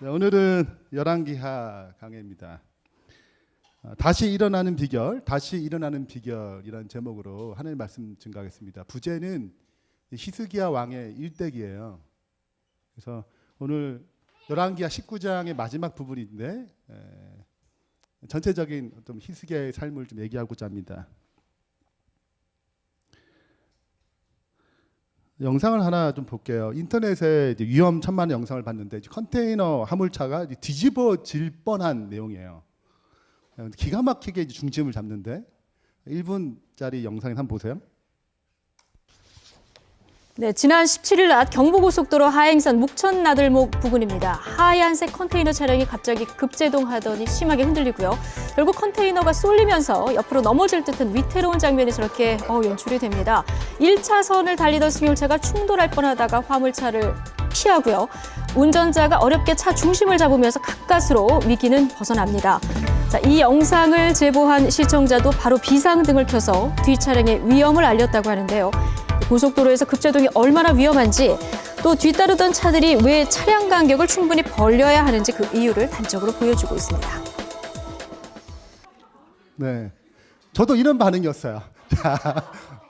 네, 오늘은 열왕기하 강해입니다. 다시 일어나는 비결, 다시 일어나는 비결이라는 제목으로 하나님 말씀 증거하겠습니다. 부제는 히스기야 왕의 일대기예요. 그래서 오늘 열왕기하 19장의 마지막 부분인데 전체적인 좀 히스기야의 삶을 좀 얘기하고자 합니다. 영상을 하나 좀 볼게요. 인터넷에 이제 위험천만의 영상을 봤는데 컨테이너 화물차가 뒤집어질 뻔한 내용이에요. 기가 막히게 중심을 잡는데 1분짜리 영상을 한번 보세요. 네, 지난 17일 낮 경부고속도로 하행선 묵천나들목 부근입니다. 하얀색 컨테이너 차량이 갑자기 급제동하더니 심하게 흔들리고요. 결국 컨테이너가 쏠리면서 옆으로 넘어질 듯한 위태로운 장면이 저렇게 연출이 됩니다. 1차선을 달리던 승용차가 충돌할 뻔하다가 화물차를 피하고요. 운전자가 어렵게 차 중심을 잡으면서 가까스로 위기는 벗어납니다. 자, 이 영상을 제보한 시청자도 바로 비상등을 켜서 뒤 차량의 위험을 알렸다고 하는데요. 고속도로에서 급제동이 얼마나 위험한지, 또 뒤따르던 차들이 왜 차량 간격을 충분히 벌려야 하는지 그 이유를 단적으로 보여주고 있습니다. 네, 저도 이런 반응이었어요.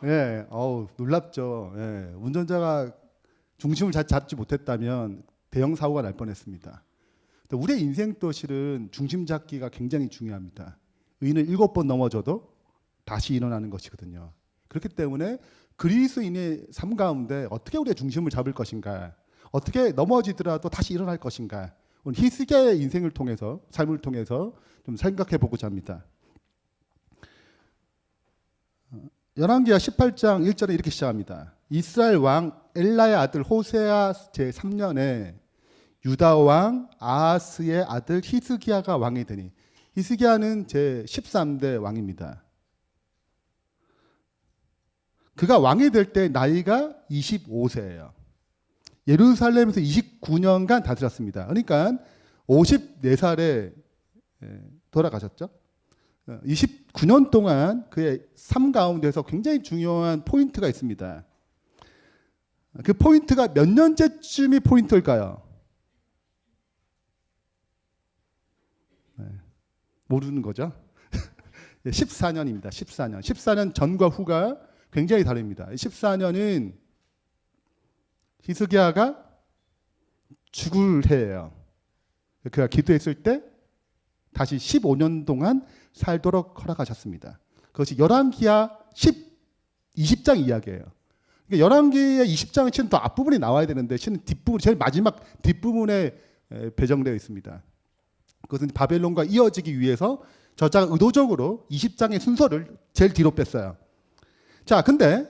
예, 놀랍죠. 예, 운전자가 중심을 잘 잡지 못했다면 대형 사고가 날 뻔했습니다. 우리의 인생도 실은 중심 잡기가 굉장히 중요합니다. 의인은 7번 넘어져도 다시 일어나는 것이거든요. 그렇기 때문에 그리스도인의 삶 가운데 어떻게 우리의 중심을 잡을 것인가, 어떻게 넘어지더라도 다시 일어날 것인가, 오늘 히스기야의 인생을 통해서, 삶을 통해서 좀 생각해 보고자 합니다. 열왕기하 18장 1절에 이렇게 시작합니다. 이스라엘 왕 엘라의 아들 호세아 제3년에 유다 왕 아하스의 아들 히스기야가 왕이 되니, 히스기야는 제13대 왕입니다. 그가 왕이 될 때 나이가 25세예요. 예루살렘에서 29년간 다스렸습니다. 그러니까 54살에 돌아가셨죠. 29년 동안 그의 삶 가운데서 굉장히 중요한 포인트가 있습니다. 그 포인트가 몇 년째쯤이 포인트일까요? 모르는 거죠. 14년입니다. 14년. 14년 전과 후가 굉장히 다릅니다. 14년은 히스기야가 죽을 해예요. 그가 기도했을 때 다시 15년 동안 살도록 허락하셨습니다. 그것이 열왕기하 20장 이야기예요. 그러니까 열왕기하 20장은 실은 더 앞부분이 나와야 되는데 실은 뒷부분, 제일 마지막 뒷부분에 배정되어 있습니다. 그것은 바벨론과 이어지기 위해서 저자가 의도적으로 20장의 순서를 제일 뒤로 뺐어요. 자, 근데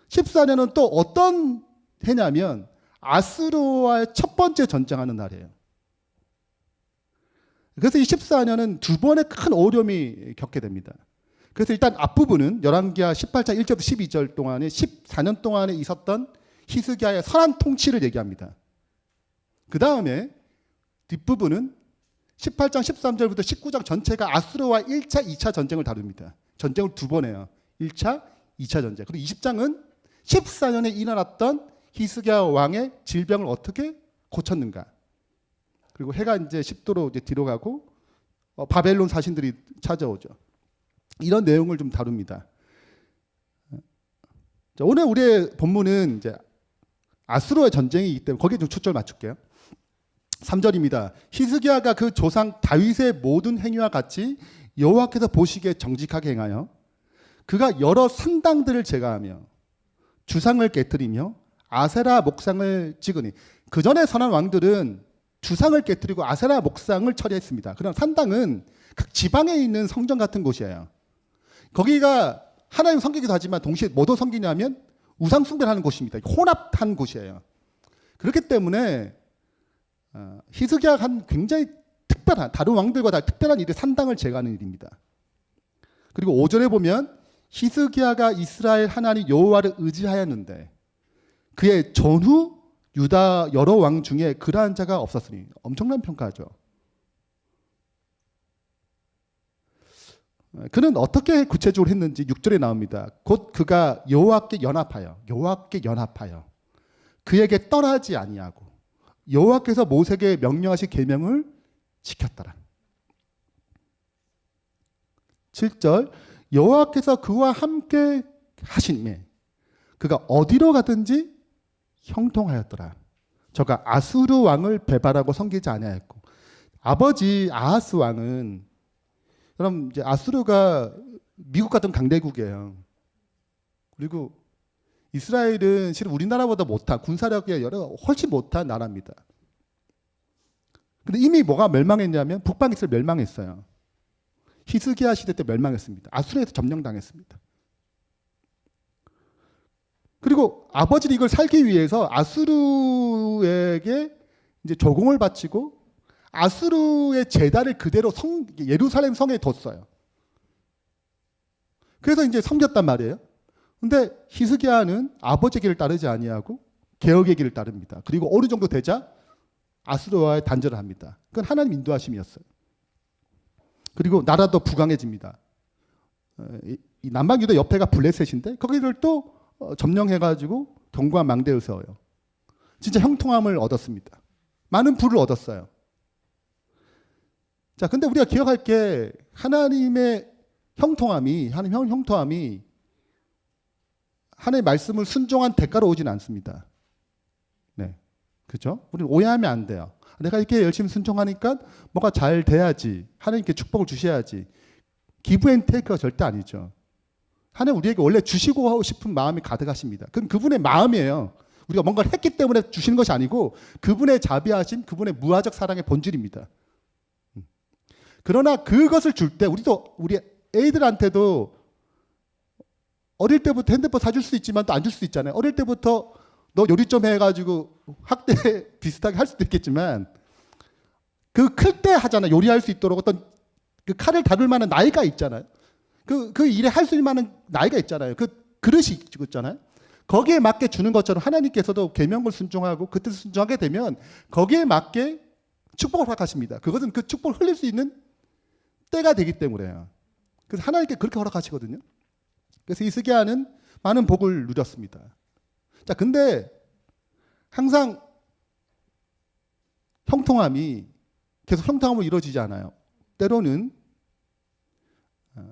14년은 또 어떤 해냐면 아수르와의 첫 번째 전쟁하는 날이에요. 그래서 이 14년은 두 번의 큰 어려움이 겪게 됩니다. 그래서 일단 앞부분은 열왕기하 18장 1절부터 12절 동안에 14년 동안에 있었던 히스기야의 선한 통치를 얘기합니다. 그 다음에 뒷부분은 18장 13절부터 19장 전체가 아수르와 1차, 2차 전쟁을 다룹니다. 전쟁을 두 번 해요. 1차, 2차 전쟁. 그리고 20장은 14년에 일어났던 히스기야 왕의 질병을 어떻게 고쳤는가. 그리고 해가 이제 10도로 이제 뒤로 가고 바벨론 사신들이 찾아오죠. 이런 내용을 좀 다룹니다. 자, 오늘 우리의 본문은 이제 아수르의 전쟁이기 때문에 거기에 좀 초점을 맞출게요. 3절입니다. 히스기야가 그 조상 다윗의 모든 행위와 같이 여호와께서 보시기에 정직하게 행하여 그가 여러 산당들을 제거하며 주상을 깨뜨리며 아세라 목상을 찍으니, 그 전에 선한 왕들은 주상을 깨뜨리고 아세라 목상을 처리했습니다. 그럼 산당은 각 지방에 있는 성전 같은 곳이에요. 거기가 하나님 섬기기도 하지만 동시에 뭐도 섬기냐면 우상 숭배를 하는 곳입니다. 혼합한 곳이에요. 그렇기 때문에 히스기야가 한 굉장히 특별한, 다른 왕들과 다른 특별한 일이 산당을 제거하는 일입니다. 그리고 5절에 보면 히스기야가 이스라엘 하나님 여호와를 의지하였는데 그의 전후 유다 여러 왕 중에 그러한 자가 없었으니, 엄청난 평가죠. 그는 어떻게 구체적으로 했는지 6절에 나옵니다. 곧 그가 여호와께 연합하여 그에게 떠나지 아니하고 여호와께서 모세에게 명령하신 계명을 지켰더라. 7절 여호와께서 그와 함께 하시니 그가 어디로 가든지 형통하였더라. 저가 아수르 왕을 배반하고 섬기지 아니하였고 아버지 아하스 왕은 그럼 이제 아수르가 미국 같은 강대국이에요. 그리고 이스라엘은 실은 우리나라보다 못한 군사력이 훨씬 못한 나라입니다. 근데 이미 뭐가 멸망했냐면 북방 이스라엘 멸망했어요. 히스기야 시대 때 멸망했습니다. 아수르에서 점령당했습니다. 그리고 아버지는 이걸 살기 위해서 아수르에게 이제 조공을 바치고 아수르의 제단을 그대로 예루살렘 성에 뒀어요. 그래서 이제 섬겼단 말이에요. 근데 히스기야는 아버지의 길을 따르지 아니하고 개혁의 길을 따릅니다. 그리고 어느 정도 되자 아수르와의 단절을 합니다. 그건 하나님 인도하심이었어요. 그리고 나라도 부강해집니다. 이 남방 유다 옆에가 블레셋인데 거기를 또 점령해가지고 견고한 망대를 세워요. 진짜 형통함을 얻었습니다. 많은 부를 얻었어요. 자, 근데 우리가 기억할 게 하나님의 형통함이 하나님의 말씀을 순종한 대가로 오진 않습니다. 네, 그렇죠? 우리는 오해하면 안 돼요. 내가 이렇게 열심히 순종하니까 뭐가 잘 돼야지. 하나님께 축복을 주셔야지. 기브 앤 테이크가 절대 아니죠. 하나님 우리에게 원래 주시고 하고 싶은 마음이 가득하십니다. 그건 그분의 마음이에요. 우리가 뭔가를 했기 때문에 주시는 것이 아니고 그분의 자비하심, 그분의 무하적 사랑의 본질입니다. 그러나 그것을 줄 때 우리 애들한테도 어릴 때부터 핸드폰 사줄 수 있지만 또 안 줄 수 있잖아요. 어릴 때부터 너 요리 좀 해가지고 학대 비슷하게 할 수도 있겠지만 그 클 때 하잖아요. 요리할 수 있도록 어떤 그 칼을 다룰 만한 나이가 있잖아요. 그 일에 할 수 있는 만한 나이가 있잖아요. 그 그릇이 있잖아요. 거기에 맞게 주는 것처럼 하나님께서도 계명을 순종하고 그 뜻을 순종하게 되면 거기에 맞게 축복을 허락하십니다. 그것은 그 축복을 흘릴 수 있는 때가 되기 때문에요. 그래서 하나님께 그렇게 허락하시거든요. 그래서 히스기야는 많은 복을 누렸습니다. 자, 근데 항상 형통함이 계속 형통함으로 이루어지지 않아요. 때로는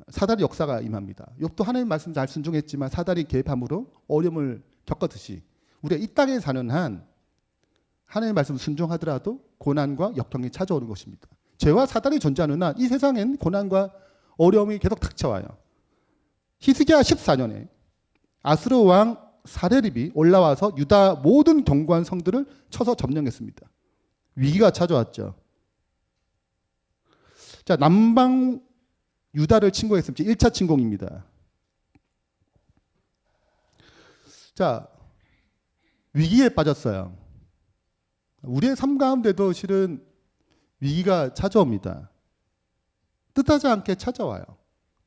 사단의 역사가 임합니다. 욥도 하나님 말씀 잘 순종했지만 사단이 개입함으로 어려움을 겪었듯이 우리가 이 땅에 사는 한 하나님의 말씀 순종하더라도 고난과 역경이 찾아오는 것입니다. 죄와 사단이 존재하는 한 이 세상엔 고난과 어려움이 계속 닥쳐와요. 히스기야 14년에 아수르 왕 사레립이 올라와서 유다 모든 견고한 성들을 쳐서 점령했습니다. 위기가 찾아왔죠. 자, 남방 유다를 침공했습니다. 1차 침공입니다. 자, 위기에 빠졌어요. 우리의 삶 가운데도 실은 위기가 찾아옵니다. 뜻하지 않게 찾아와요.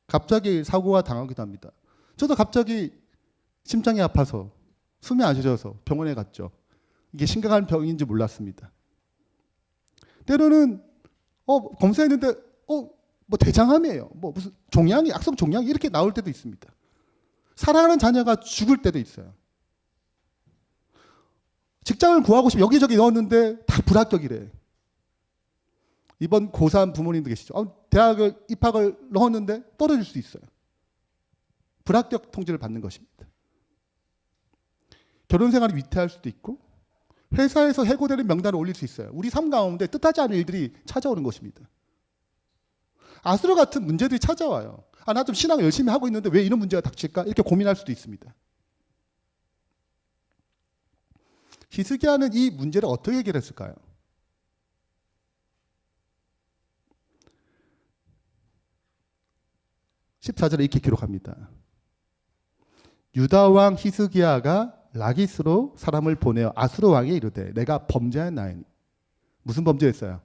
갑자기 사고가 당하기도 합니다. 저도 갑자기 심장이 아파서 숨이 안 쉬어져서 병원에 갔죠. 이게 심각한 병인지 몰랐습니다. 때로는 검사했는데 뭐 대장암이에요. 뭐 무슨 종양이 악성 종양이 이렇게 나올 때도 있습니다. 사랑하는 자녀가 죽을 때도 있어요. 직장을 구하고 싶어 여기저기 넣었는데 다 불합격이래. 이번 고3 부모님도 계시죠. 대학을 입학을 넣었는데 떨어질 수 있어요. 불합격 통지를 받는 것입니다. 결혼 생활이 위태할 수도 있고 회사에서 해고되는 명단을 올릴 수 있어요. 우리 삶 가운데 뜻하지 않은 일들이 찾아오는 것입니다. 아수르 같은 문제들이 찾아와요. 나 좀 신앙 열심히 하고 있는데 왜 이런 문제가 닥칠까? 이렇게 고민할 수도 있습니다. 히스기야는 이 문제를 어떻게 해결했을까요? 14절에 이렇게 기록합니다. 유다 왕 히스기야가 라기스로 사람을 보내어 아수르 왕에 이르되 내가 범죄하였나이니. 무슨 범죄했어요?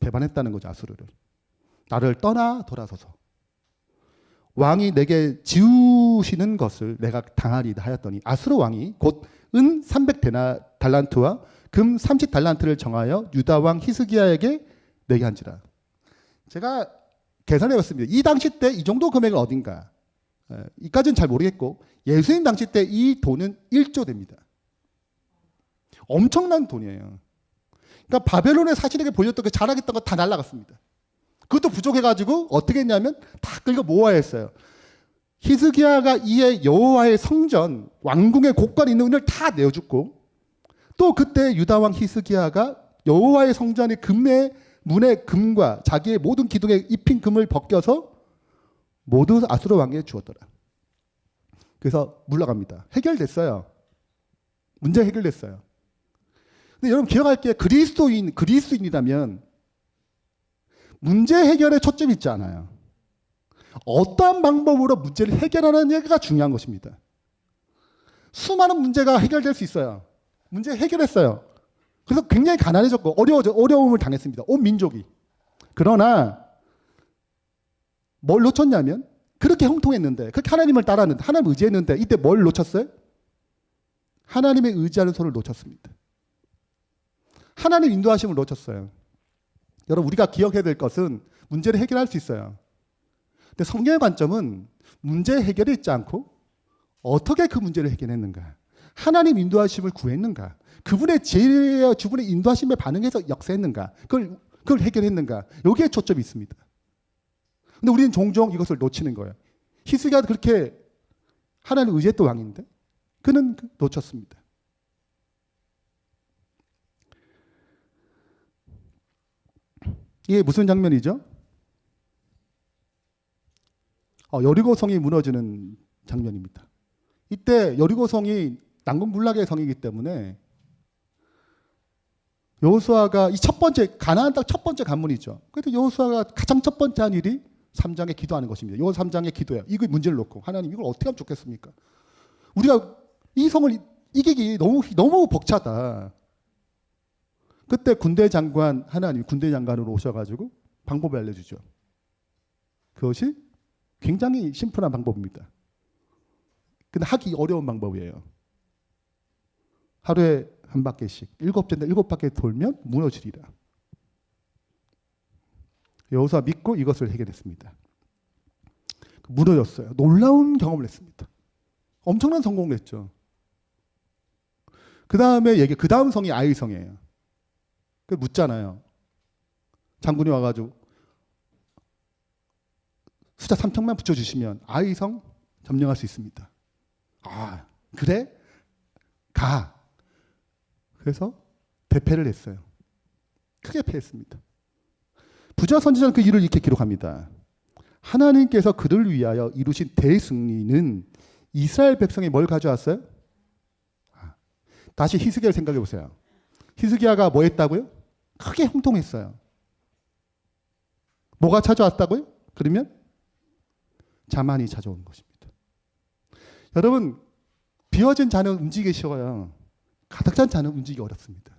배반했다는 거죠. 아수르를. 나를 떠나 돌아서서 왕이 내게 지우시는 것을 내가 당하리다 하였더니 아수르 왕이 곧 은 300달란트와 금 30달란트를 정하여 유다 왕 히스기야에게 내게 한지라. 제가 계산해 봤습니다. 이 당시 때 이 정도 금액은 어딘가? 이까지는 잘 모르겠고 예수님 당시 때 이 돈은 1조 됩니다. 엄청난 돈이에요. 그러니까 바벨론의 사신에게 보였던 그 자랑했던 거 다 날라갔습니다. 그것도 부족해가지고 어떻게 했냐면 다 끌고 모아야 했어요. 히스기야가 이에 여호와의 성전, 왕궁의 곳간에 있는 은을 다 내어줬고, 또 그때 유다 왕 히스기야가 여호와의 성전의 금의 문의 금과 자기의 모든 기둥에 입힌 금을 벗겨서 모두 아수르 왕에게 주었더라. 그래서 물러갑니다. 해결됐어요. 문제 해결됐어요. 근데 여러분 기억할 게 그리스도인이라면 문제 해결에 초점이 있지 않아요. 어떠한 방법으로 문제를 해결하는 얘기가 중요한 것입니다. 수많은 문제가 해결될 수 있어요. 문제 해결했어요. 그래서 굉장히 가난해졌고 어려움을 당했습니다. 온 민족이. 그러나 뭘 놓쳤냐면 그렇게 형통했는데, 그렇게 하나님을 따랐는데, 하나님 의지했는데 이때 뭘 놓쳤어요? 하나님의 의지하는 손을 놓쳤습니다. 하나님 인도하심을 놓쳤어요. 여러분 우리가 기억해야 될 것은 문제를 해결할 수 있어요. 근데 성경의 관점은 문제 해결에 있지 않고 어떻게 그 문제를 해결했는가, 하나님 인도하심을 구했는가, 그분의 지혜와 주분의 인도하심에 반응해서 역사했는가, 그걸 해결했는가, 여기에 초점이 있습니다. 근데 우리는 종종 이것을 놓치는 거예요. 히스기야도 그렇게 하나님 의지했던 왕인데 그는 놓쳤습니다. 이게 무슨 장면이죠? 여리고성이 무너지는 장면입니다. 이때 여리고성이 난공불락의 성이기 때문에 여호수아가 이 첫 번째 가나안 땅 첫 번째 관문이죠. 그래서 여호수아가 가장 첫 번째 한 일이 3장에 기도하는 것입니다. 요 3장에 기도해요. 이거 문제를 놓고 하나님 이걸 어떻게 하면 좋겠습니까? 우리가 이 성을 이기기 너무 벅차다. 그때 군대 장관으로 오셔가지고 방법을 알려주죠. 그것이 굉장히 심플한 방법입니다. 근데 하기 어려운 방법이에요. 하루에 한 바퀴씩 7바퀴 돌면 무너지리라. 여호수아 믿고 이것을 해결했습니다. 무너졌어요. 놀라운 경험을 했습니다. 엄청난 성공을 했죠. 그 다음 성이 아이성이에요. 그 묻잖아요. 장군이 와가지고 숫자 3천만 붙여주시면 아이성 점령할 수 있습니다. 아, 그래? 가. 그래서 대패를 했어요. 크게 패했습니다. 부자 선지자는 그 일을 이렇게 기록합니다. 하나님께서 그를 위하여 이루신 대승리는 이스라엘 백성이 뭘 가져왔어요? 다시 히스기야를 생각해 보세요. 히스기야가 뭐 했다고요? 크게 형통했어요. 뭐가 찾아왔다고요? 그러면 자만이 찾아오는 것입니다. 여러분, 비워진 잔은 움직이기 쉬워요. 가득 찬 잔은 움직이기 어렵습니다.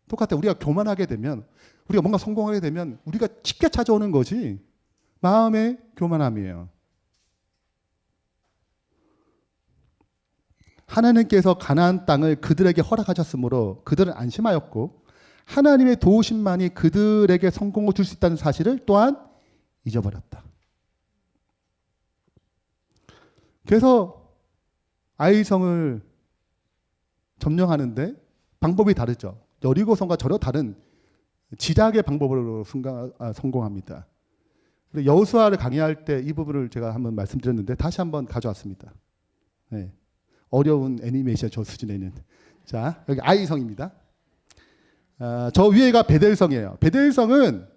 똑같아요. 우리가 교만하게 되면, 우리가 뭔가 성공하게 되면 우리가 쉽게 찾아오는 것이 마음의 교만함이에요. 하나님께서 가나안 땅을 그들에게 허락하셨으므로 그들은 안심하였고 하나님의 도우심만이 그들에게 성공을 줄 수 있다는 사실을 또한 잊어버렸다. 그래서 아이성을 점령하는데 방법이 다르죠. 여리고성과 전혀 다른 지략의 방법으로 성공합니다. 여호수아를 강의할 때 이 부분을 제가 한번 말씀드렸는데 다시 한번 가져왔습니다. 네. 어려운 애니메이션 저 수준에는. 자, 여기 아이성입니다. 저 위에가 베델성이에요. 베델성은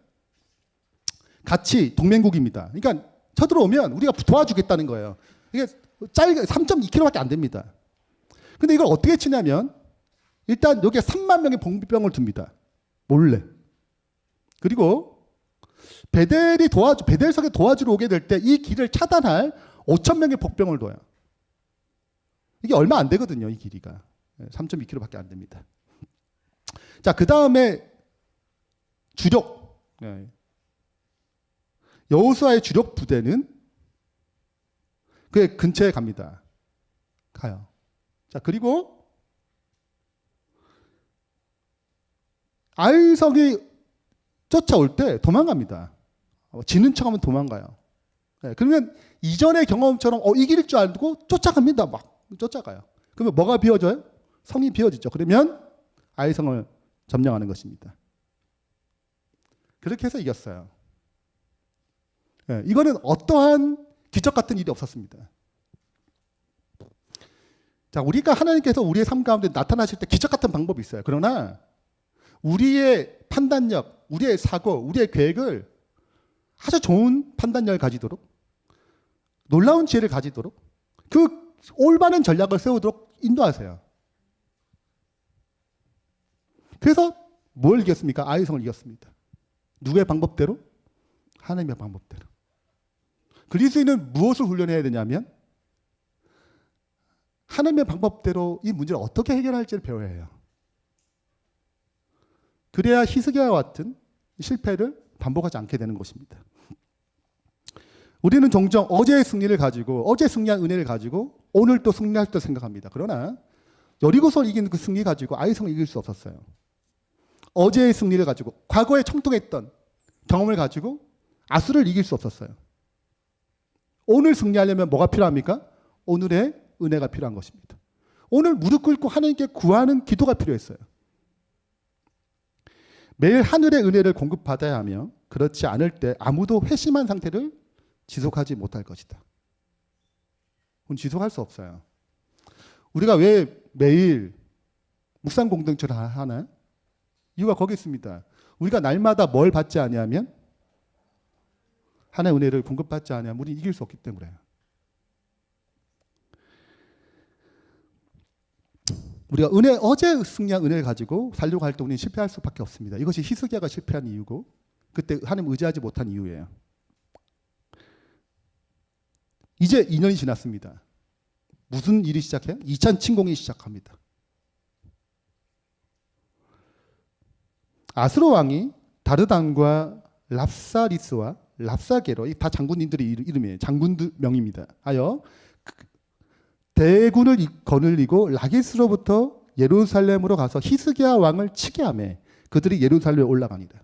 같이 동맹국입니다. 그러니까 쳐들어오면 우리가 도와주겠다는 거예요. 이게 3.2km밖에 안 됩니다. 근데 이걸 어떻게 치냐면 일단 여기에 3만 명의 봉비병을 둡니다. 몰래. 그리고 베델성에 도와주러 오게 될 때 이 길을 차단할 5천 명의 복병을 둬요. 이게 얼마 안 되거든요, 이 길이가. 3.2km밖에 안 됩니다. 자, 그 다음에 주력. 여호수아의 주력 부대는 그 근처에 갑니다. 가요. 자, 그리고 아이성이 쫓아올 때 도망갑니다. 지는 척하면 도망가요. 그러면 이전의 경험처럼 이길 줄 알고 쫓아갑니다. 막 쫓아가요. 그러면 뭐가 비워져요? 성이 비워지죠. 그러면 아이성을 점령하는 것입니다. 그렇게 해서 이겼어요. 예, 이거는 어떠한 기적 같은 일이 없었습니다. 자, 우리가 하나님께서 우리의 삶 가운데 나타나실 때 기적 같은 방법이 있어요. 그러나 우리의 판단력, 우리의 사고, 우리의 계획을 아주 좋은 판단력을 가지도록, 놀라운 지혜를 가지도록, 그 올바른 전략을 세우도록 인도하세요. 그래서 뭘 이겼습니까? 아이성을 이겼습니다. 누구의 방법대로? 하나님의 방법대로. 그리스도인은 무엇을 훈련해야 되냐면 하나님의 방법대로 이 문제를 어떻게 해결할지를 배워야 해요. 그래야 히스기야와 같은 실패를 반복하지 않게 되는 것입니다. 우리는 종종 어제의 승리를 가지고, 어제 승리한 은혜를 가지고 오늘 또 승리할 때 생각합니다. 그러나 여리고서를 이긴 그 승리 가지고 아이성을 이길 수 없었어요. 어제의 승리를 가지고, 과거에 청통했던 경험을 가지고 아수를 이길 수 없었어요. 오늘 승리하려면 뭐가 필요합니까? 오늘의 은혜가 필요한 것입니다. 오늘 무릎 꿇고 하나님께 구하는 기도가 필요했어요. 매일 하늘의 은혜를 공급받아야 하며 그렇지 않을 때 아무도 회심한 상태를 지속하지 못할 것이다. 그건 지속할 수 없어요. 우리가 왜 매일 묵상 공동체를 하나요? 이유가 거기 있습니다. 우리가 날마다 뭘 받지 아니하면, 하나의 은혜를 공급받지 아니하면 우리는 이길 수 없기 때문에요. 우리가 어제 승리한 은혜를 가지고 살려고 할 때 우리는 실패할 수밖에 없습니다. 이것이 히스기야가 실패한 이유고, 그때 하나님 의지하지 못한 이유예요. 이제 2년이 지났습니다. 무슨 일이 시작해요? 2차 침공이 시작합니다. 아수르 왕이 다르단과 랍사리스와 랍사게로, 다 장군님들의 이름이에요. 장군들 명입니다. 하여 대군을 거느리고 라기스로부터 예루살렘으로 가서 히스기야 왕을 치게 하며 그들이 예루살렘에 올라갑니다.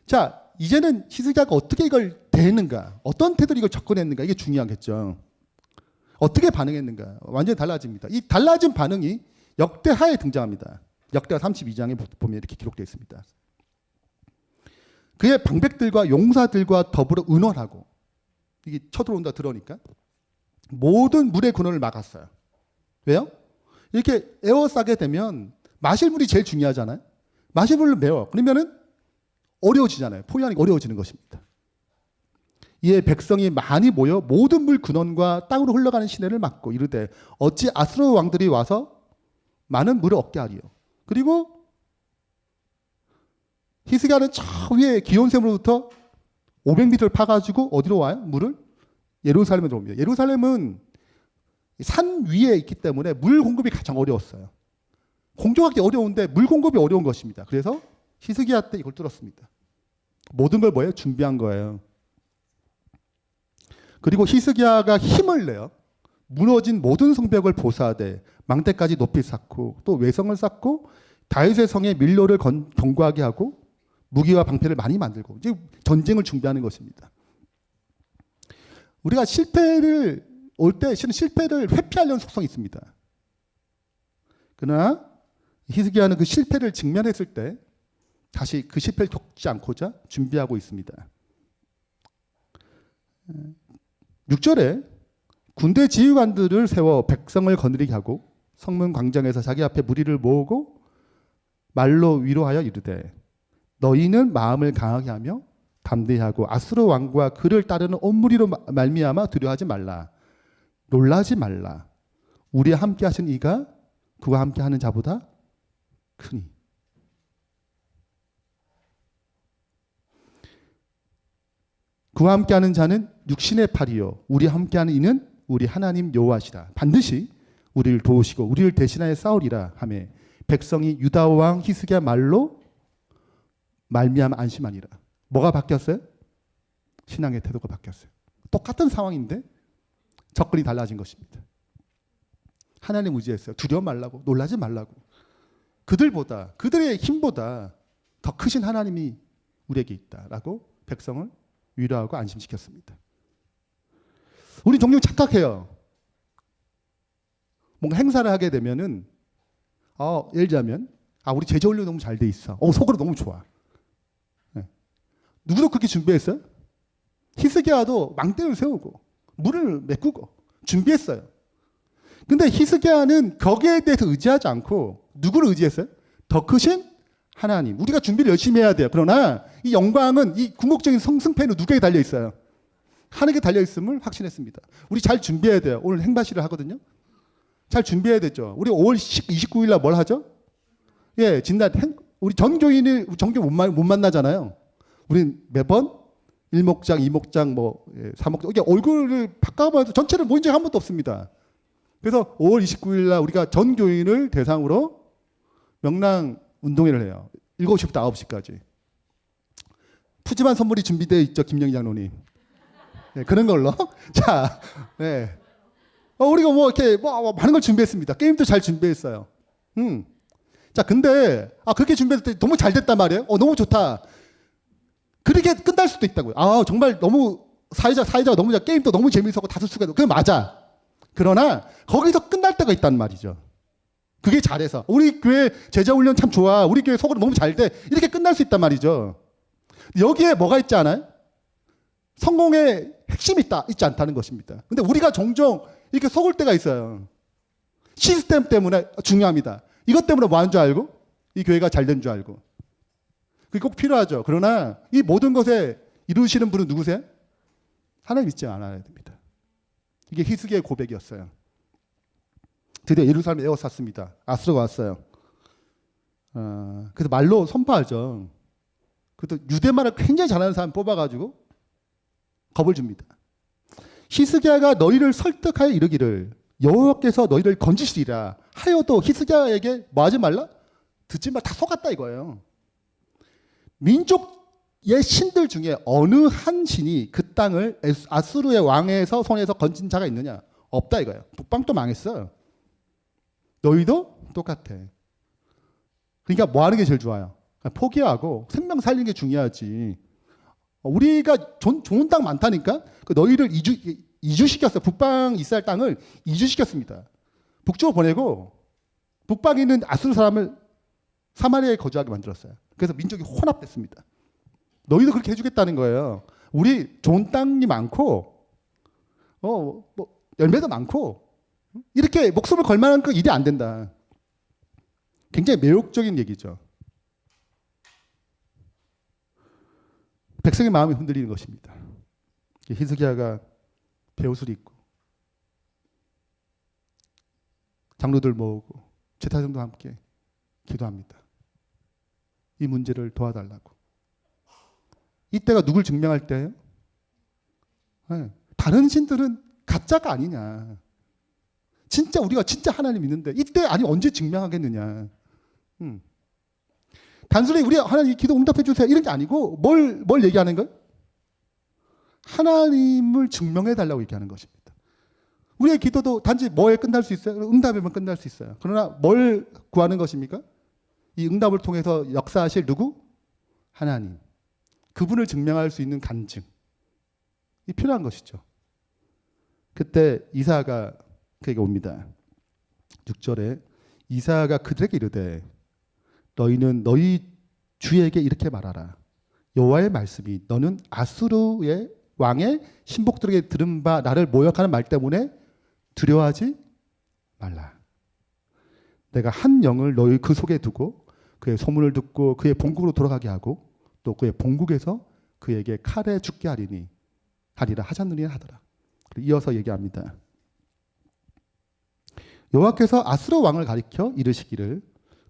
자, 이제는 히스기야가 어떻게 이걸 대했는가, 어떤 태도로 이걸 접근했는가, 이게 중요하겠죠. 어떻게 반응했는가, 완전히 달라집니다. 이 달라진 반응이 역대하에 등장합니다. 역대하 32장에 보면 이렇게 기록되어 있습니다. 그의 방백들과 용사들과 더불어 의논하고, 이게 쳐들어온다 들어오니까 모든 물의 근원을 막았어요. 왜요? 이렇게 에워싸게 되면 마실 물이 제일 중요하잖아요. 마실 물을 메워. 그러면은 어려워지잖아요. 포위하는 게 어려워지는 것입니다. 이에 백성이 많이 모여 모든 물 근원과 땅으로 흘러가는 시내를 막고 이르되 어찌 아수르 왕들이 와서 많은 물을 얻게 하리요. 그리고 히스기야는 저 위에 기온샘으로부터 500m를 파가지고 어디로 와요? 물을? 예루살렘으로 옵니다. 예루살렘은 산 위에 있기 때문에 물 공급이 가장 어려웠어요. 공정하기 어려운데 물 공급이 어려운 것입니다. 그래서 히스기야 때 이걸 뚫었습니다. 모든 걸 뭐예요? 준비한 거예요. 그리고 히스기야가 힘을 내요. 무너진 모든 성벽을 보수하되 망대까지 높이 쌓고 또 외성을 쌓고 다윗의 성에 밀로를 견고하게 하고 무기와 방패를 많이 만들고 이제 전쟁을 준비하는 것입니다. 우리가 실패를 올 때 실패를 회피하려는 속성이 있습니다. 그러나 히스기야는 그 실패를 직면했을 때 다시 그 실패를 겪지 않고자 준비하고 있습니다. 6절에 군대 지휘관들을 세워 백성을 거느리게 하고 성문 광장에서 자기 앞에 무리를 모으고 말로 위로하여 이르되 너희는 마음을 강하게 하며 담대하고 아수르 왕과 그를 따르는 온 무리로 말미암아 두려워하지 말라. 놀라지 말라. 우리와 함께 하신 이가 그와 함께 하는 자보다 크니. 그와 함께 하는 자는 육신의 팔이요 우리와 함께 하는 이는 우리 하나님 여호와시라. 반드시 우리를 도우시고 우리를 대신하여 싸우리라 하며 백성이 유다 왕 히스기야 말로 말미암아 안심하니라. 뭐가 바뀌었어요? 신앙의 태도가 바뀌었어요. 똑같은 상황인데 접근이 달라진 것입니다. 하나님 의지했어요. 두려워 말라고, 놀라지 말라고. 그들보다, 그들의 힘보다 더 크신 하나님이 우리에게 있다라고 백성을 위로하고 안심시켰습니다. 우리 종종 착각해요. 뭔가 행사를 하게 되면은 예를 들자면 아, 우리 제자 훈련 너무 잘 돼 있어. 속으로 너무 좋아. 네. 누구도 그렇게 준비했어요? 히스기야도 망대를 세우고 물을 메꾸고 준비했어요. 근데 히스기야는 거기에 대해서 의지하지 않고 누구를 의지했어요? 더 크신 하나님. 우리가 준비를 열심히 해야 돼요. 그러나 이 영광은, 이 궁극적인 승패는 누구에게 달려 있어요? 하나님께 달려 있음을 확신했습니다. 우리 잘 준비해야 돼요. 오늘 행바시를 하거든요. 잘 준비해야 되죠. 우리 5월 29일 날 뭘 하죠? 예, 진단. 우리 전교인을 못 만나잖아요. 우린 매번 1목장, 2목장, 3목장 이게 얼굴을 바꿔봐도 전체를 모인 적이 한 번도 없습니다. 그래서 5월 29일 날 우리가 전교인을 대상으로 명랑 운동회를 해요. 7시부터 9시까지. 푸짐한 선물이 준비되어 있죠, 김영희 장로님. 네, 그런 걸로. 자, 네. 우리가 이렇게 많은 걸 준비했습니다. 게임도 잘 준비했어요. 자, 근데 그렇게 준비했을 때 너무 잘 됐단 말이에요. 너무 좋다. 그렇게 끝날 수도 있다고요. 정말 너무 사회자가 너무 잘, 게임도 너무 재밌었고 다섯 수가 그게 맞아. 그러나 거기서 끝날 때가 있단 말이죠. 그게 잘해서 우리 교회 제자 훈련 참 좋아. 우리 교회 속으로 너무 잘 돼. 이렇게 끝날 수 있단 말이죠. 여기에 뭐가 있지 않아요? 성공의 핵심이 있지 않다는 것입니다. 근데 우리가 종종 이렇게 속을 때가 있어요. 시스템 때문에 중요합니다. 이것 때문에 뭐 하는 줄 알고? 이 교회가 잘 된 줄 알고. 그게 꼭 필요하죠. 그러나 이 모든 것에 이루시는 분은 누구세요? 하나님 믿지 않아야 됩니다. 이게 히스기야의 고백이었어요. 드디어 예루살렘에 에워쌌습니다. 아수르가 왔어요. 그래서 말로 선포하죠. 그것도 유대말을 굉장히 잘하는 사람 뽑아가지고 겁을 줍니다. 히스기야가 너희를 설득하여 이르기를 여호와께서 너희를 건지시리라 하여도 히스기야에게 뭐 하지 말라? 듣지 마. 다 속았다 이거예요. 민족의 신들 중에 어느 한 신이 그 땅을 아수르의 왕에서 손에서 건진 자가 있느냐? 없다 이거예요. 북방도 망했어요. 너희도 똑같아. 그러니까 뭐 하는 게 제일 좋아요? 포기하고 생명 살리는 게 중요하지. 우리가 좋은 땅 많다니까 그 너희를 이주시켰어요. 북방 이스라엘 땅을 이주시켰습니다. 북쪽으로 보내고 북방에 있는 아수르 사람을 사마리아에 거주하게 만들었어요. 그래서 민족이 혼합됐습니다. 너희도 그렇게 해주겠다는 거예요. 우리 좋은 땅이 많고 열매도 많고 이렇게 목숨을 걸 만한 그 일이 안 된다. 굉장히 매혹적인 얘기죠. 백성의 마음이 흔들리는 것입니다. 히스기야가 베옷을 입고 장로들 모으고 제사장도 함께 기도합니다. 이 문제를 도와달라고. 이때가 누굴 증명할 때예요? 네. 다른 신들은 가짜가 아니냐. 진짜 우리가 진짜 하나님 믿는데 이때 아니 언제 증명하겠느냐. 단순히 우리 하나님 기도 응답해 주세요 이런 게 아니고 뭘 얘기하는 거예요? 하나님을 증명해 달라고 얘기하는 것입니다. 우리의 기도도 단지 뭐에 끝날 수 있어요? 응답에만 끝날 수 있어요. 그러나 뭘 구하는 것입니까? 이 응답을 통해서 역사하실 누구? 하나님. 그분을 증명할 수 있는 간증이 필요한 것이죠. 그때 이사야가 그에게 옵니다. 6절에 이사야가 그들에게 이르되 너희는 너희 주에게 이렇게 말하라. 여호와의 말씀이 너는 아수르의 왕의 신복들에게 들은 바 나를 모욕하는 말 때문에 두려워하지 말라. 내가 한 영을 너희 그 속에 두고 그의 소문을 듣고 그의 본국으로 돌아가게 하고 또 그의 본국에서 그에게 칼에 죽게 하리라 하셨느니라 하더라. 이어서 얘기합니다. 여호와께서 아수르 왕을 가리켜 이르시기를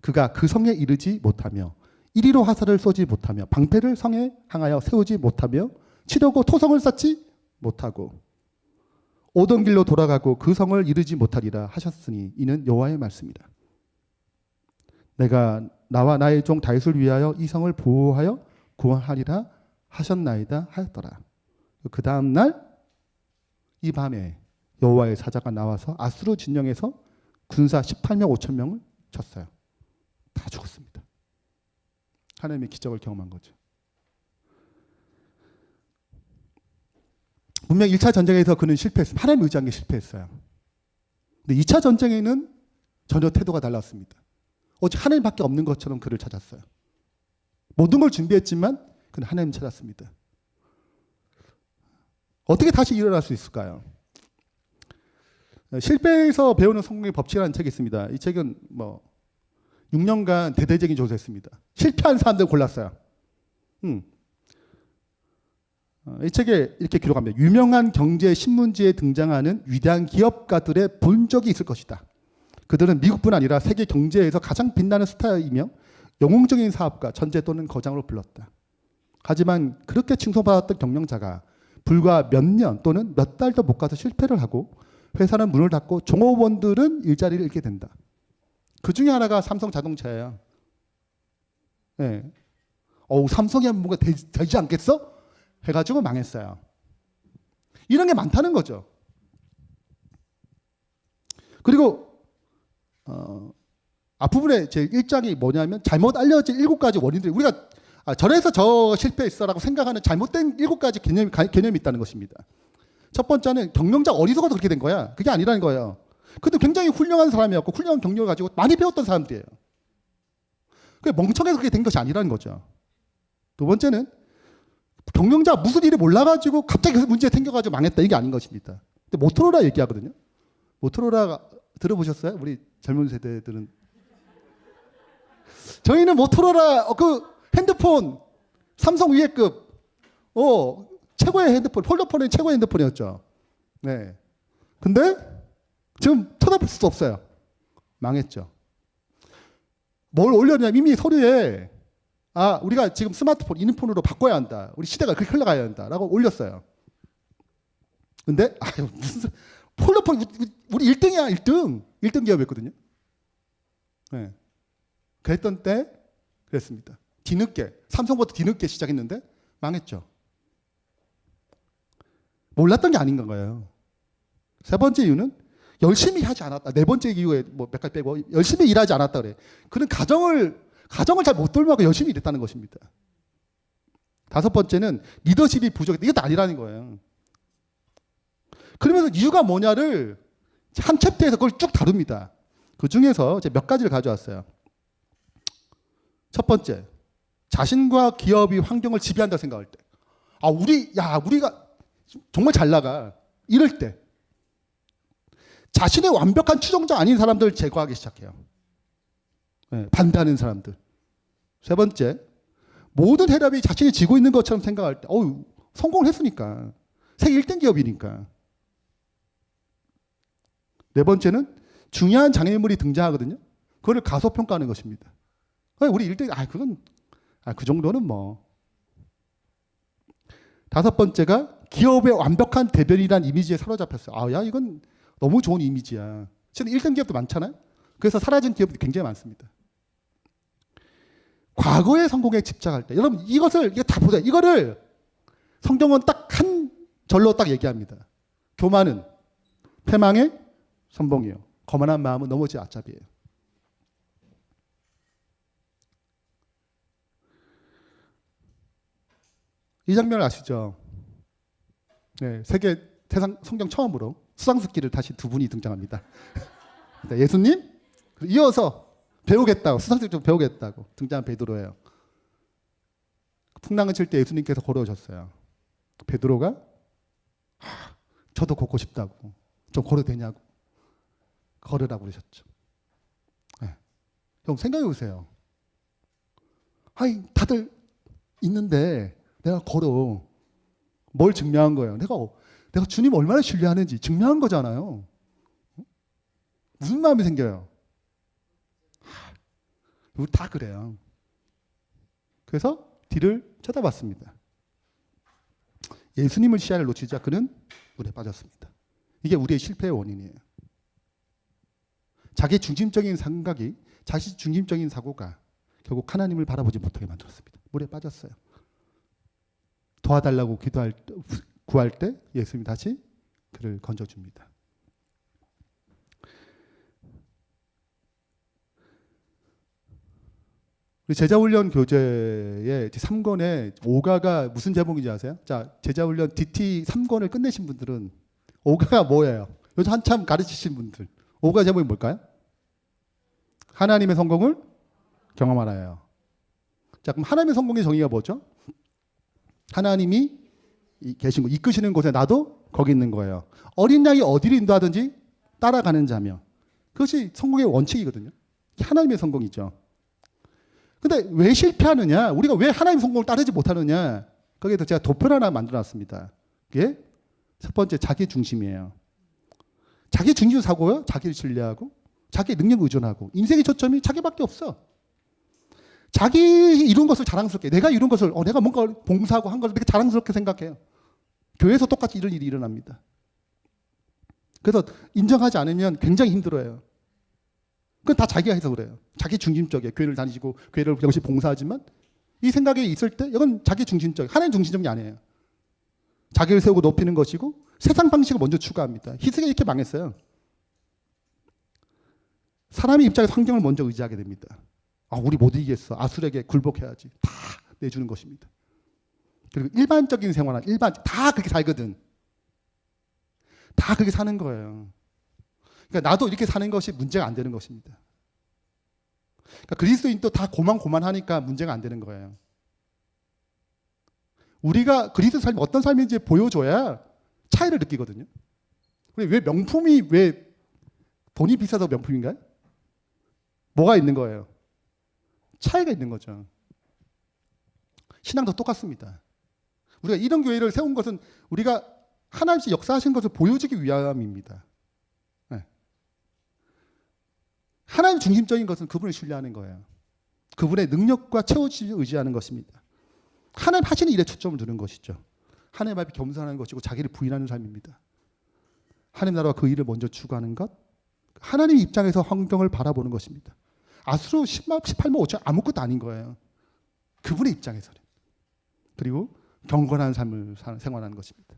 그가 그 성에 이르지 못하며 이리로 화살을 쏘지 못하며 방패를 성에 향하여 세우지 못하며 치려고 토성을 쌓지 못하고 오던 길로 돌아가고 그 성을 이르지 못하리라 하셨으니 이는 여호와의 말씀이라. 내가 나와 나의 종 다윗을 위하여 이 성을 보호하여 구원하리라 하셨나이다 하였더라. 그 다음 날 이 밤에 여호와의 사자가 나와서 아수르 진영에서 군사 18명 5천 명을 쳤어요. 다 죽었습니다. 하나님의 기적을 경험한 거죠. 분명 1차 전쟁에서 그는 실패했습니다. 하나님 의지한 게 실패했어요. 근데 2차 전쟁에는 전혀 태도가 달랐습니다. 오직 하나님밖에 없는 것처럼 그를 찾았어요. 모든 걸 준비했지만 그는 하나님을 찾았습니다. 어떻게 다시 일어날 수 있을까요? 실패에서 배우는 성공의 법칙이라는 책이 있습니다. 이 책은 6년간 대대적인 조사했습니다. 실패한 사람들 골랐어요. 이 책에 이렇게 기록합니다. 유명한 경제 신문지에 등장하는 위대한 기업가들의 본 적이 있을 것이다. 그들은 미국뿐 아니라 세계 경제에서 가장 빛나는 스타이며 영웅적인 사업가, 천재 또는 거장으로 불렀다. 하지만 그렇게 칭송받았던 경영자가 불과 몇 년 또는 몇 달도 못 가서 실패를 하고 회사는 문을 닫고 종업원들은 일자리를 잃게 된다. 그 중에 하나가 삼성 자동차예요. 네. 삼성이 하면 뭔가 되지 않겠어? 해가지고 망했어요. 이런 게 많다는 거죠. 그리고 앞부분에 제 1장이 뭐냐면 잘못 알려진 7가지 원인들이 우리가 저래서 저 실패했어라고 생각하는 잘못된 7가지 개념이 있다는 것입니다. 첫 번째는 경영자 어리석어서 그렇게 된 거야. 그게 아니라는 거예요. 그도 굉장히 훌륭한 사람이었고 훌륭한 경력을 가지고 많이 배웠던 사람들이에요. 그게 멍청해서 그렇게 된 것이 아니라는 거죠. 두 번째는 경영자 무슨 일이 몰라가지고 갑자기 그 문제가 생겨가지고 망했다. 이게 아닌 것입니다. 근데 모토로라 얘기하거든요. 모토로라 들어보셨어요? 우리 젊은 세대들은. 저희는 모토로라 그 핸드폰 삼성 위에급 최고의 핸드폰, 폴더폰은 최고의 핸드폰이었죠. 네. 근데 지금 쳐다볼 수도 없어요. 망했죠. 뭘 올렸냐면 이미 서류에 우리가 지금 스마트폰, 인폰으로 바꿔야 한다. 우리 시대가 그렇게 흘러가야 한다라고 올렸어요. 근데 무슨 폴더폰 우리 1등이야, 1등. 1등 기업이었거든요. 네. 그랬던 때 그랬습니다. 뒤늦게, 삼성보다 뒤늦게 시작했는데 망했죠. 몰랐던 게 아닌 건가요? 세 번째 이유는 열심히 하지 않았다. 네 번째 이유에 몇 가지 빼고 열심히 일하지 않았다 그래. 그는 가정을 잘 못 돌보고 열심히 일했다는 것입니다. 다섯 번째는 리더십이 부족했다. 이것도 아니라는 거예요. 그러면서 이유가 뭐냐를 한 챕터에서 그걸 쭉 다룹니다. 그 중에서 몇 가지를 가져왔어요. 첫 번째, 자신과 기업이 환경을 지배한다 생각할 때. 우리가 정말 잘 나가. 이럴 때. 자신의 완벽한 추종자 아닌 사람들을 제거하기 시작해요. 네, 반대하는 사람들. 세 번째, 모든 해답이 자신이 지고 있는 것처럼 생각할 때. 성공을 했으니까. 세계 1등 기업이니까. 네 번째는 중요한 장애물이 등장하거든요. 그걸 가소평가하는 것입니다. 우리 1등, 그 정도는 뭐. 다섯 번째가 기업의 완벽한 대변이라는 이미지에 사로잡혔어요. 이건 너무 좋은 이미지야. 실은 1등 기업도 많잖아요. 그래서 사라진 기업도 굉장히 많습니다. 과거의 성공에 집착할 때, 여러분 이게 다 보세요. 이거를 성경은 딱 한 절로 딱 얘기합니다. 교만은 패망의 선봉이요. 거만한 마음은 넘어질 앞잡이에요. 이 장면을 아시죠? 네, 세상 성경 처음으로 수상스키를 다시 두 분이 등장합니다. 예수님, 이어서 배우겠다고, 수상스키 좀 배우겠다고 등장한 베드로예요. 풍랑을 칠 때 예수님께서 걸어오셨어요. 베드로가 저도 걷고 싶다고, 좀 걸어도 되냐고, 걸으라고 그러셨죠. 네. 형 생각해 보세요. 다들 있는데 내가 걸어. 뭘 증명한 거예요? 내가 주님 얼마나 신뢰하는지 증명한 거잖아요. 무슨 마음이 생겨요? 우리 다 그래요. 그래서 뒤를 쳐다봤습니다. 예수님을 시야를 놓치자 그는 물에 빠졌습니다. 이게 우리의 실패의 원인이에요. 자기 중심적인 생각이, 자기 중심적인 사고가 결국 하나님을 바라보지 못하게 만들었습니다. 물에 빠졌어요. 도와달라고 구할 때 예수님이 다시 그를 건져줍니다. 우리 제자훈련 교재의 3권의 5가가 무슨 제목인지 아세요? 자, 제자훈련 DT 3권을 끝내신 분들은 5가가 뭐예요? 요즘 한참 가르치신 분들 5가 제목이 뭘까요? 하나님의 성공을 경험하나요? 자, 그럼 하나님의 성공의 정의가 뭐죠? 하나님이 계신 곳, 이끄시는 곳에 나도 거기 있는 거예요. 어린 양이 어디를 인도하든지 따라가는 자며. 그것이 성공의 원칙이거든요. 하나님의 성공이죠. 근데 왜 실패하느냐? 우리가 왜 하나님의 성공을 따르지 못하느냐? 거기에서 제가 도표를 하나 만들어놨습니다. 그게 첫 번째 자기 중심이에요. 자기 중심 사고요. 자기를 신뢰하고 자기 능력 의존하고 인생의 초점이 자기밖에 없어. 자기 이룬 것을 자랑스럽게 내가 이룬 것을 내가 뭔가 봉사하고 한 것을 되게 자랑스럽게 생각해요. 교회에서 똑같이 이런 일이 일어납니다. 그래서 인정하지 않으면 굉장히 힘들어요. 그건 다 자기가 해서 그래요. 자기 중심적이에요. 교회를 다니시고 교회를 열심히 봉사하지만 이 생각이 있을 때 이건 자기 중심적, 하나님 중심적이 아니에요. 자기를 세우고 높이는 것이고 세상 방식을 먼저 추구합니다. 희생이 이렇게 망했어요. 사람의 입장에서 환경을 먼저 의지하게 됩니다. 우리 못 이기겠어. 아술에게 굴복해야지. 다 내주는 것입니다. 그리고 일반적인 생활은 다 그렇게 살거든. 다 그렇게 사는 거예요. 그러니까 나도 이렇게 사는 것이 문제가 안 되는 것입니다. 그러니까 그리스도인도 다 고만고만하니까 문제가 안 되는 거예요. 우리가 그리스도 삶이 어떤 삶인지 보여줘야 차이를 느끼거든요. 왜 명품이 왜 돈이 비싸서 명품인가요? 뭐가 있는 거예요? 차이가 있는 거죠. 신앙도 똑같습니다. 우리가 이런 교회를 세운 것은 우리가 하나님께서 역사하신 것을 보여주기 위함입니다. 네. 하나님 중심적인 것은 그분을 신뢰하는 거예요. 그분의 능력과 채워지를 의지하는 것입니다. 하나님 하시는 일에 초점을 두는 것이죠. 하나님 앞에 겸손하는 것이고 자기를 부인하는 삶입니다. 하나님 나라와 그 일을 먼저 추구하는 것, 하나님 입장에서 환경을 바라보는 것입니다. 아수르 18만 5천 아무것도 아닌 거예요. 그분의 입장에서는. 그리고 경건한 삶을 생활하는 것입니다.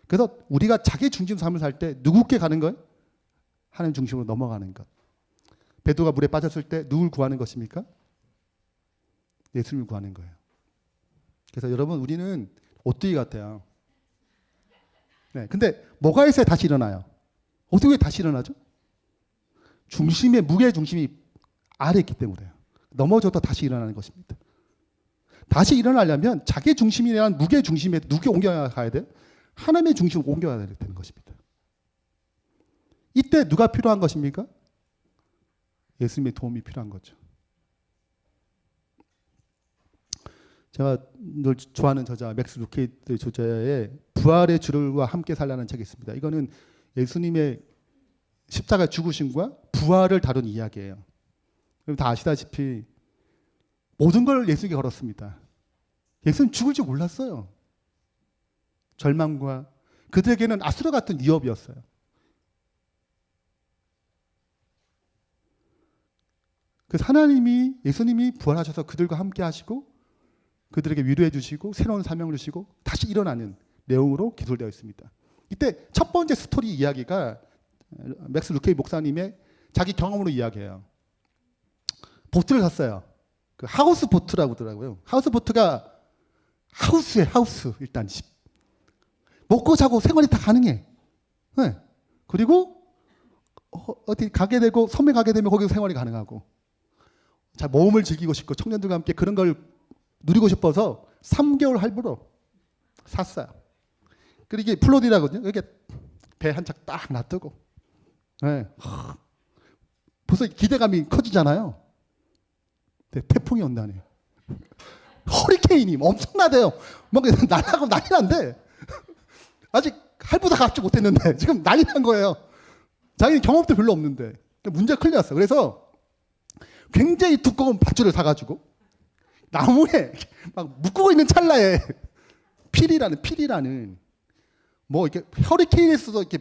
그래서 우리가 자기 중심 삶을 살 때 누구께 가는 거예요? 하나님 중심으로 넘어가는 것. 베드로가 물에 빠졌을 때 누굴 구하는 것입니까? 예수님을 구하는 거예요. 그래서 여러분 우리는 오뚜기 같아요. 네, 근데 뭐가 있어야 다시 일어나요? 어떻게 다시 일어나죠? 중심의 무게 중심이 아래에 있기 때문에요. 넘어져도 다시 일어나는 것입니다. 다시 일어나려면 자기 중심이란 무게 중심에 누구 옮겨가야 돼요? 하나님의 중심으로 옮겨가야 되는 것입니다. 이때 누가 필요한 것입니까? 예수님의 도움이 필요한 거죠. 제가 늘 좋아하는 저자 맥스 루케이트 저자의 부활의 주를과 함께 살라는 책이 있습니다. 이거는 예수님의 십자가 죽으심과 부활을 다룬 이야기예요. 여러분 다 아시다시피 모든 걸 예수님께 걸었습니다. 예수님 죽을 줄 몰랐어요. 절망과 그들에게는 아수르 같은 위협이었어요. 그래서 하나님이 예수님이 부활하셔서 그들과 함께 하시고 그들에게 위로해 주시고 새로운 사명을 주시고 다시 일어나는 내용으로 기술되어 있습니다. 이때 첫 번째 스토리 이야기가 맥스 루케이 목사님의 자기 경험으로 이야기해요. 보트를 샀어요. 그 하우스 보트라고 하더라고요. 하우스 보트가 하우스에 하우스 일단 집. 먹고 자고 생활이 다 가능해. 네. 그리고 어디 가게 되고 섬에 가게 되면 거기서 생활이 가능하고. 자, 모험을 즐기고 싶고 청년들과 함께 그런 걸 누리고 싶어서 3개월 할부로 샀어요. 그리고 이게 플로리다거든요. 이게 배 한 척 딱 놔두고. 네. 벌써 기대감이 커지잖아요. 네, 태풍이 온다네요. 허리케인이 엄청나대요. 뭔가 날아가고 난리 난데 아직 할부도 갚지 못했는데 지금 난리 난 거예요. 자기는 경험도 별로 없는데 문제가 큰일 났어요. 그래서 굉장히 두꺼운 밧줄을 사가지고 나무에 막 묶고 있는 찰나에 필이라는 뭐 이렇게 허리케인에서도 이렇게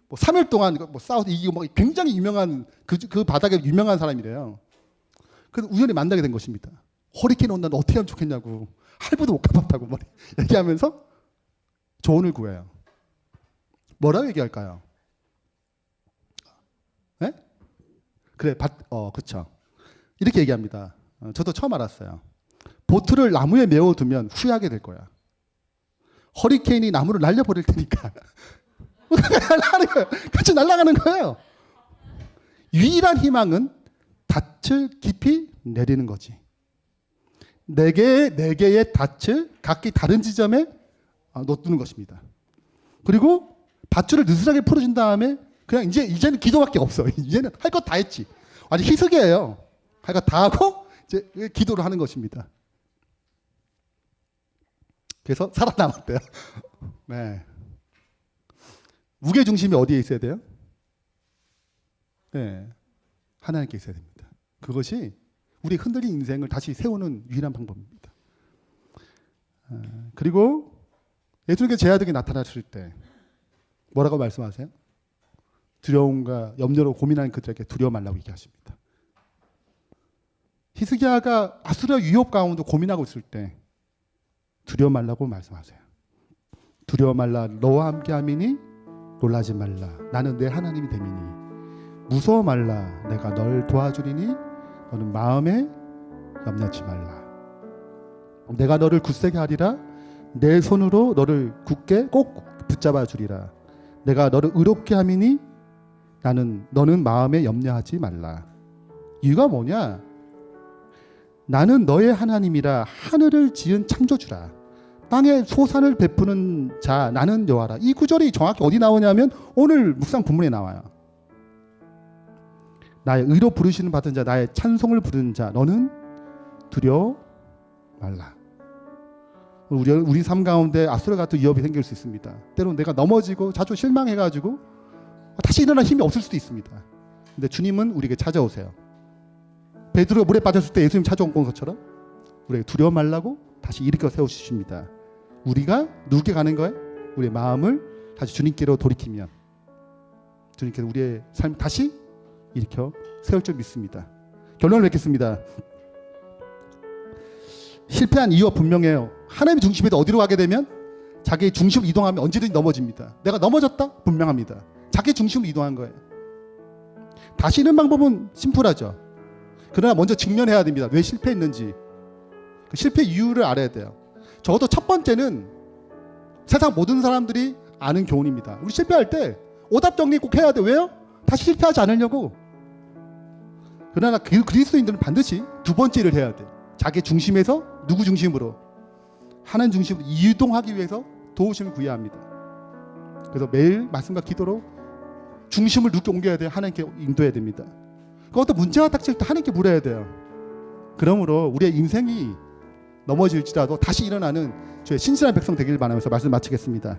뭐 3일 동안 뭐 싸워서 이기고 막 굉장히 유명한 그 바닥에 유명한 사람이래요. 그래서 우연히 만나게 된 것입니다. 허리케인 온다는데 어떻게 하면 좋겠냐고 할부도 못 갚았다고 막 얘기하면서 조언을 구해요. 뭐라고 얘기할까요? 네? 그래, 그렇죠. 이렇게 얘기합니다. 저도 처음 알았어요. 보트를 나무에 메워두면 후회하게 될 거야. 허리케인이 나무를 날려버릴 테니까. 날아가는 거예요. 같이 날아가는 거예요. 유일한 희망은 닻을 깊이 내리는 거지. 네 개의 닻을 각기 다른 지점에 놓두는 것입니다. 그리고 밧줄을 느슨하게 풀어준 다음에 그냥 이제는 기도밖에 없어. 이제는 할 것 다 했지. 아직 희석이에요. 할 것 다 하고 이제 기도를 하는 것입니다. 그래서 살아남았대요. 네. 무게 중심이 어디에 있어야 돼요? 네. 하나님께 있어야 됩니다. 그것이 우리 흔들린 인생을 다시 세우는 유일한 방법입니다. 그리고 예수님께서 제자들에게 나타나실 때 뭐라고 말씀하세요? 두려움과 염려로 고민하는 그들에게 두려워 말라고 얘기하십니다. 히스기야가 아수르 위협 가운데 고민하고 있을 때 두려워 말라고 말씀하세요. 두려워 말라, 너와 함께함이니 놀라지 말라, 나는 내 하나님이 됨이니 무서워 말라, 내가 널 도와주리니 너는 마음에 염려치 말라. 내가 너를 굳세게 하리라, 내 손으로 너를 굳게 꼭 붙잡아 주리라. 내가 너를 의롭게 함이니 너는 마음에 염려하지 말라. 이유가 뭐냐? 나는 너의 하나님이라, 하늘을 지은 창조주라, 땅에 소산을 베푸는 자 나는 여호와라. 이 구절이 정확히 어디 나오냐면 오늘 묵상 본문에 나와요. 나의 의로 부르시는 받은 자, 나의 찬송을 부르는 자, 너는 두려워 말라. 우리 삶 가운데 아수르 같은 위협이 생길 수 있습니다. 때로는 내가 넘어지고 자주 실망해가지고 다시 일어날 힘이 없을 수도 있습니다. 근데 주님은 우리에게 찾아오세요. 베드로가 물에 빠졌을 때 예수님 찾아온 것처럼 우리에게 두려워 말라고 다시 일으켜 세우십니다. 우리가 누구께 가는 거예요? 우리의 마음을 다시 주님께로 돌이키면 주님께서 우리의 삶 다시 일으켜 세울 줄 믿습니다. 결론을 맺겠습니다. 실패한 이유가 분명해요. 하나님의 중심에서 어디로 가게 되면 자기의 중심을 이동하면 언제든지 넘어집니다. 내가 넘어졌다? 분명합니다. 자기 중심으로 이동한 거예요. 다시 이런 방법은 심플하죠. 그러나 먼저 직면해야 됩니다. 왜 실패했는지. 그 실패 이유를 알아야 돼요. 적어도 첫 번째는 세상 모든 사람들이 아는 교훈입니다. 우리 실패할 때 오답 정리 꼭 해야 돼. 왜요? 다시 실패하지 않으려고. 그러나 그리스도인들은 반드시 두 번째 일을 해야 돼. 자기 중심에서 누구 중심으로? 하나님 중심으로 이동하기 위해서 도우심을 구해야 합니다. 그래서 매일 말씀과 기도로 중심을 누구께 옮겨야 돼요? 하나님께 인도해야 됩니다. 그것도 문제가 닥칠 때 하나님께 물어야 돼요. 그러므로 우리의 인생이 넘어질지라도 다시 일어나는 저의 신실한 백성 되기를 바라면서 말씀 마치겠습니다.